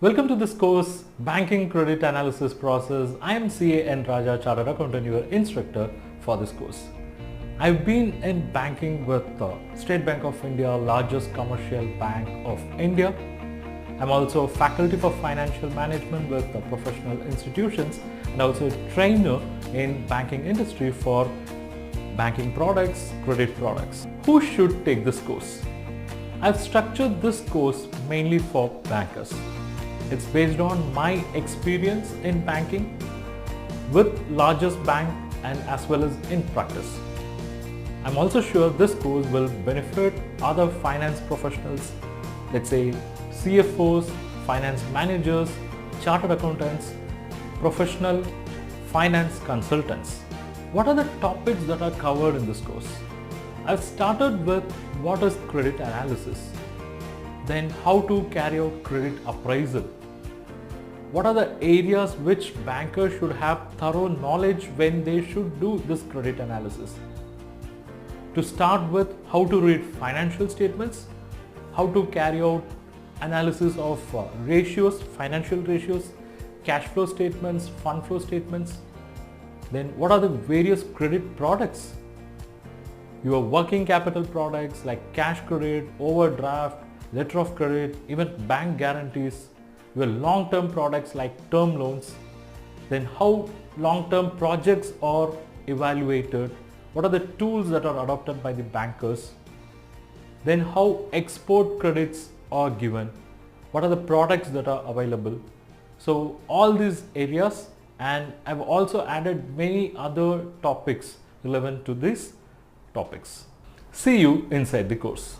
Welcome to this course, Banking Credit Analysis Process. I am CA N Raja, Chartered Accountant, your instructor for this course. I've been in banking with State Bank of India, largest commercial bank of India. I'm also a faculty for financial management with professional institutions and also a trainer in banking industry for banking products, credit products. Who should take this course? I've structured this course mainly for bankers. It's based on my experience in banking with largest bank and as well as in practice. I'm also sure this course will benefit other finance professionals, let's say CFOs, finance managers, chartered accountants, professional finance consultants. What are the topics that are covered in this course? I've started with what is credit analysis, then how to carry out credit appraisal. What are the areas which bankers should have thorough knowledge when they should do this credit analysis? To start with, how to read financial statements, how to carry out analysis of ratios, financial ratios, cash flow statements, fund flow statements. Then what are the various credit products? Your working capital products like cash credit, overdraft, letter of credit, even bank guarantees, your long-term products like term loans, then how long-term projects are evaluated, what are the tools that are adopted by the bankers, then how export credits are given, what are the products that are available. So all these areas, and I've also added many other topics relevant to these topics. See you inside the course.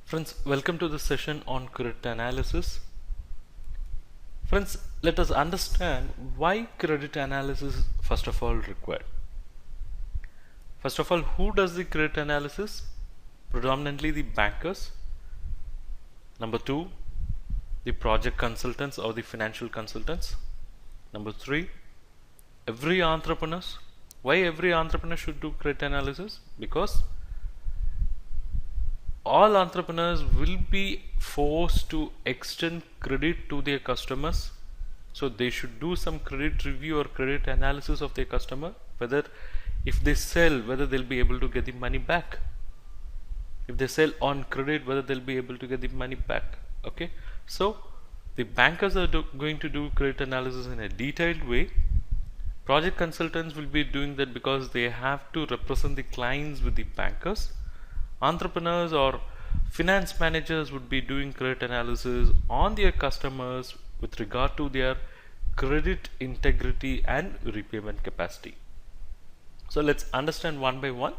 Friends, welcome to the session on credit analysis. Friends, let us understand why credit analysis first of all required. First of all, who does the credit analysis? Predominantly the bankers. Number two, the project consultants or the financial consultants. Number three, every entrepreneur. Why every entrepreneur should do credit analysis? Because all entrepreneurs will be forced to extend credit to their customers, so they should do some credit review or credit analysis of their customer, whether if they sell, whether they'll be able to get the money back. If they sell on credit, whether they'll be able to get the money back. Okay, so the bankers are going to do credit analysis in a detailed way. Project consultants will be doing that because they have to represent the clients with the bankers. Entrepreneurs or finance managers would be doing credit analysis on their customers with regard to their credit integrity and repayment capacity. So let's understand one by one.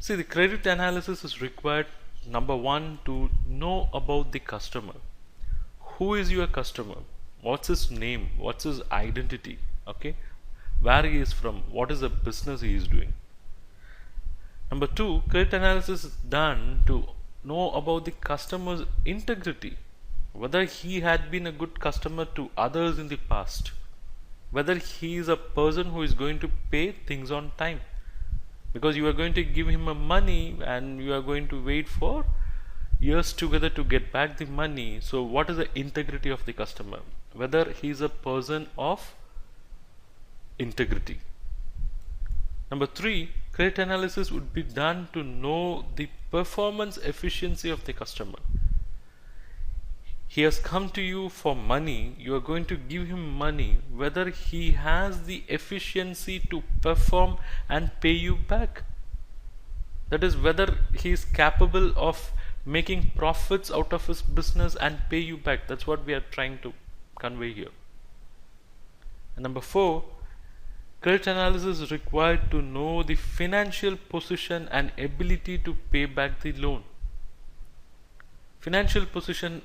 See, the credit analysis is required, number one, to know about the customer. Who is your customer? What's his name? What's his identity? Okay, where he is from? What is the business he is doing? Number two, credit analysis is done to know about the customer's integrity, whether he had been a good customer to others in the past, whether he is a person who is going to pay things on time, because you are going to give him a money and you are going to wait for years together to get back the money. So what is the integrity of the customer? Whether he is a person of integrity. Number three, credit analysis would be done to know the performance efficiency of the customer. He has come to you for money, you are going to give him money, whether he has the efficiency to perform and pay you back. That is, whether he is capable of making profits out of his business and pay you back. That's what we are trying to convey here. And number four, credit analysis is required to know the financial position and ability to pay back the loan. Financial position,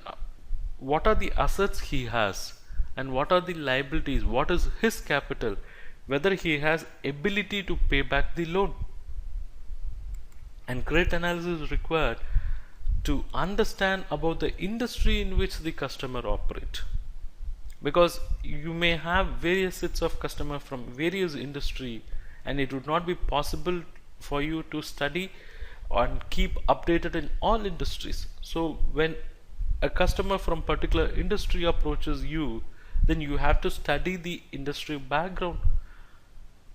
what are the assets he has and what are the liabilities, what is his capital, whether he has ability to pay back the loan. And credit analysis is required to understand about the industry in which the customer operates. Because you may have various sets of customers from various industry and it would not be possible for you to study and keep updated in all industries. So when a customer from particular industry approaches you, then you have to study the industry background.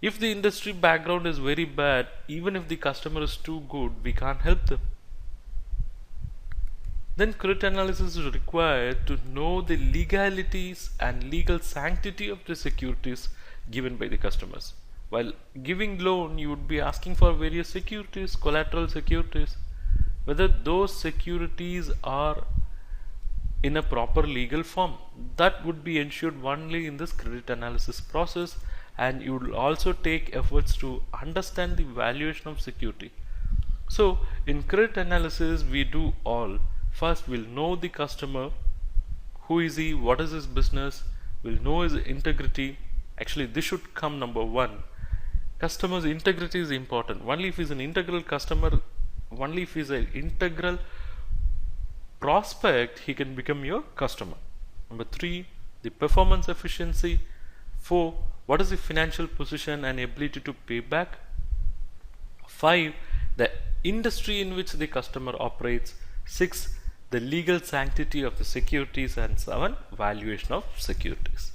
If the industry background is very bad, even if the customer is too good, we can't help them. Then credit analysis is required to know the legalities and legal sanctity of the securities given by the customers. While giving loan, you would be asking for various securities, collateral securities, whether those securities are in a proper legal form. That would be ensured only in this credit analysis process, and you will also take efforts to understand the valuation of security. So in credit analysis, we do all. First, we'll know the customer, who is he, what is his business, we'll know his integrity. Actually, this should come number one. Customer's integrity is important. Only if he's an integral customer, only if he's an integral prospect, he can become your customer. Number 3, the performance efficiency. 4, what is the financial position and ability to pay back. 5, the industry in which the customer operates. 6, the legal sanctity of the securities. And 7, valuation of securities.